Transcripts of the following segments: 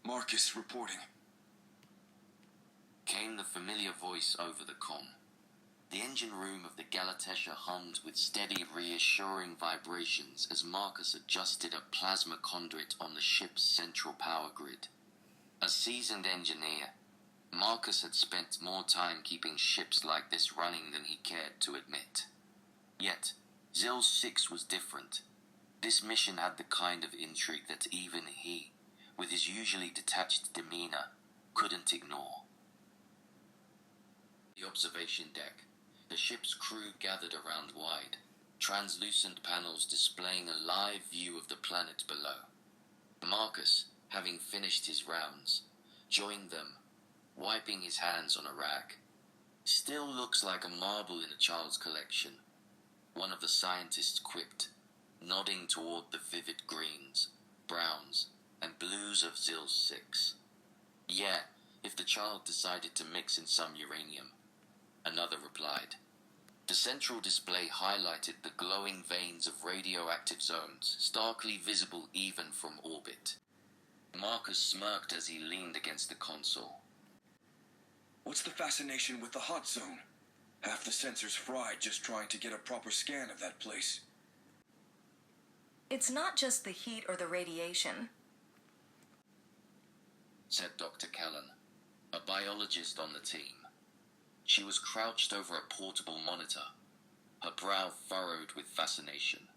Marcus reporting. Came the familiar voice over the comm. The engine room of the Galatesha hummed with steady, reassuring vibrations as Marcus adjusted a plasma conduit on the ship's central power grid. A seasoned engineer, Marcus had spent more time keeping ships like this running than he cared to admit. Yet, Zil 6 was different. This mission had the kind of intrigue that even he, with his usually detached demeanor, couldn't ignore. The observation deck. The ship's crew gathered around wide, translucent panels displaying a live view of the planet below. Marcus, having finished his rounds, joined them, wiping his hands on a rag. "Still looks like a marble in a child's collection," one of the scientists quipped, nodding toward the vivid greens, browns, and blues of Zil 6. "Yeah, if the child decided to mix in some uranium," another replied. The central display highlighted the glowing veins of radioactive zones, starkly visible even from orbit. Marcus smirked as he leaned against the console. "What's the fascination with the hot zone? Half the sensors fried just trying to get a proper scan of that place." "It's not just the heat or the radiation," said Dr. Callan, a biologist on the team. She was crouched over a portable monitor, her brow furrowed with fascination.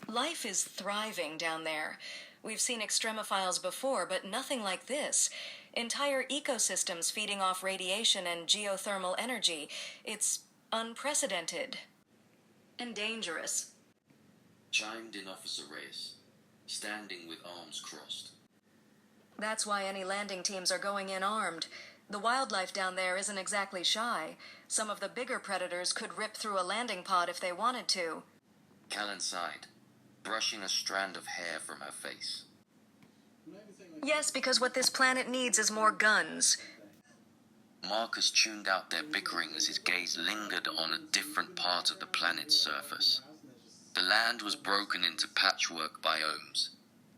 "Life is thriving down there. We've seen extremophiles before, but nothing like this. Entire ecosystems feeding off radiation and geothermal energy. It's unprecedented. And dangerous," chimed in Officer Reyes, standing with arms crossed. "That's why any landing teams are going in armed. The wildlife down there isn't exactly shy. Some of the bigger predators could rip through a landing pod if they wanted to." Callan sighed, brushing a strand of hair from her face. "Yes, because what this planet needs is more guns." Marcus tuned out their bickering as his gaze lingered on a different part of the planet's surface. The land was broken into patchwork biomes,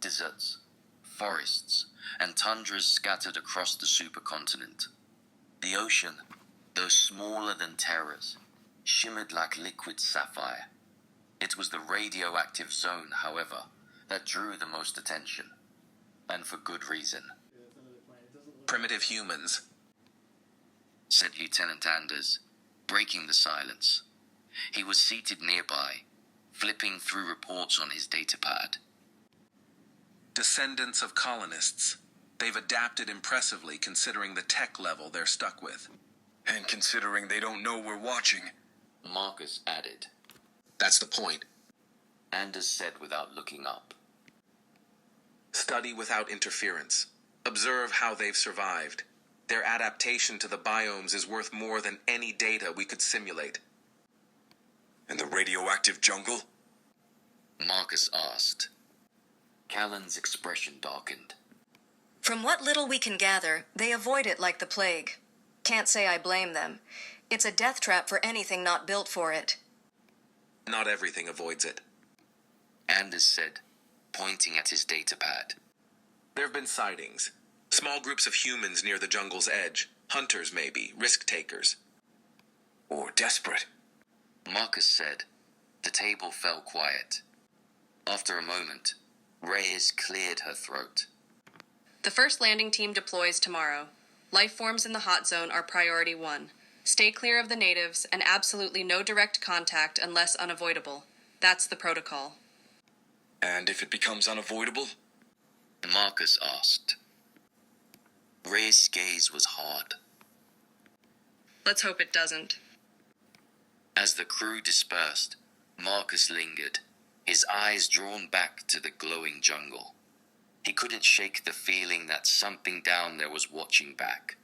deserts, forests, and tundras scattered across the supercontinent. The ocean, though smaller than Terra's, shimmered like liquid sapphire. It was the radioactive zone, however, that drew the most attention, and for good reason. "Primitive humans," said Lieutenant Anders, breaking the silence. He was seated nearby, flipping through reports on his datapad. "Descendants of colonists. They've adapted impressively considering the tech level they're stuck with." "And considering they don't know we're watching," Marcus added. "That's the point. Anders said without looking up. Study without interference. Observe how they've survived. Their adaptation to the biomes is worth more than any data we could simulate." "And the radioactive jungle?" Marcus asked. Callan's expression darkened. "From what little we can gather, they avoid it like the plague. Can't say I blame them. It's a death trap for anything not built for it." "Not everything avoids it," Anders said, pointing at his datapad. "There have been sightings. Small groups of humans near the jungle's edge. Hunters, maybe. Risk-takers." "Or desperate," Marcus said. The table fell quiet. After a moment, Reyes cleared her throat. "The first landing team deploys tomorrow. Life forms in the hot zone are priority 1. Stay clear of the natives and absolutely no direct contact unless unavoidable. That's the protocol." "And if it becomes unavoidable?" Marcus asked. Reyes' gaze was hard. "Let's hope it doesn't." As the crew dispersed, Marcus lingered, his eyes drawn back to the glowing jungle. He couldn't shake the feeling that something down there was watching back.